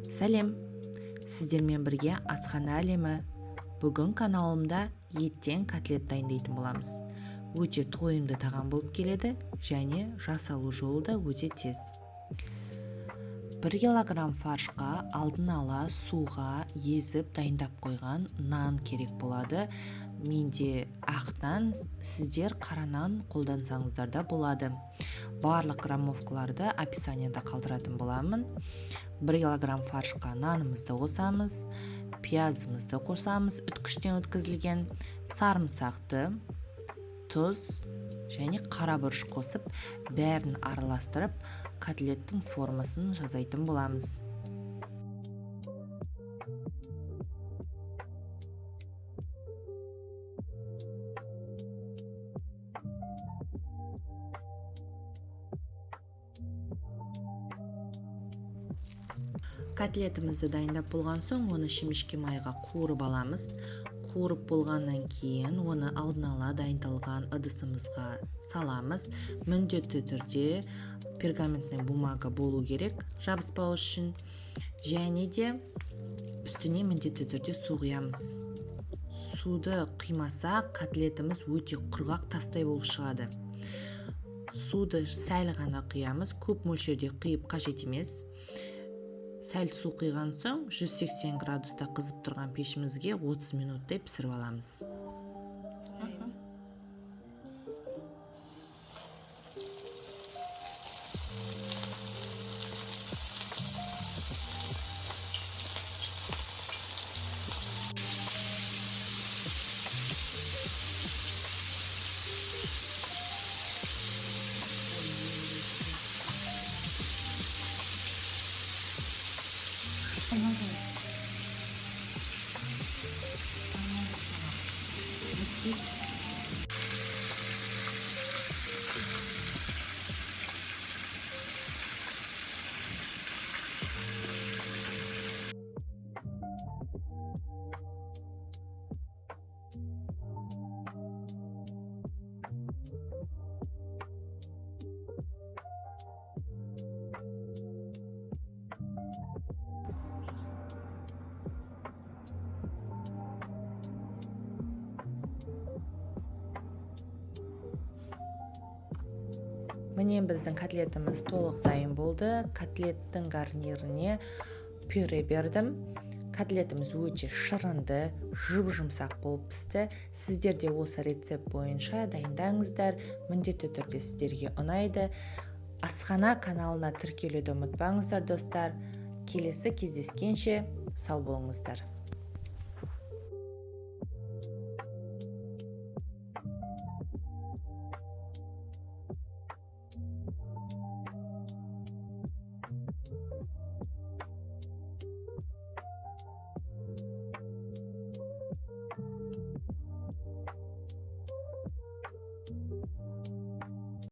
Сәлем, сіздермен бірге асхана әлемі. Бүгін каналымда еттен котлет дайындайтын боламыз. Өте тойымды тағам болып келеді және жасалу жолы да өте тез. 1 килограмм фаршқа алдын ала суға езіп дайындап қойған нан керек болады. Менде ақ нан, сіздер қара нан қолдансаңыздар да болады. Барлық граммовкаларды описанияда қалдыратын боламын. 1 килограмм фаршқа нанымызды қосамыз, пиязымызды қосамыз, үткіштен өткізілген, сарымсақты, тұз және қара бұрыш қосып, бәрін араластырып, котлеттің формасын жасайтын боламыз. Котлетімізді дайындап болған соң, оны шемішке майға қуырып аламыз. Қуырып болғаннан кейін, оны алдын ала дайындалған ыдысымызға саламыз. Міндетті түрде пергаментный бумага болу керек, жабыспау үшін. Және де үстіне міндетті түрде су құямыз. Суды құймаса, котлетіміз өте құрғақ тастай болып шығады. Суды сәл ғана құямыз, көп мөлшерде құйып қажет емес. Сәл су құйған соң 180 градуста қызып тұрған пешімізге 30 минуттай пісіріп аламыз. Міне біздің котлетіміз толық дайын болды. Котлеттің гарниріне пюре бердім. Котлетіміз өте шырынды, жұп-жұмсақ болып пісті. Сіздер де осы рецепт бойынша дайындаңыздар. Міндетті түрде сіздерге ұнайды. Асхана каналына тіркелуді ұмытпаңыздар, достар. Келесі кездескенше сау болыңыздар.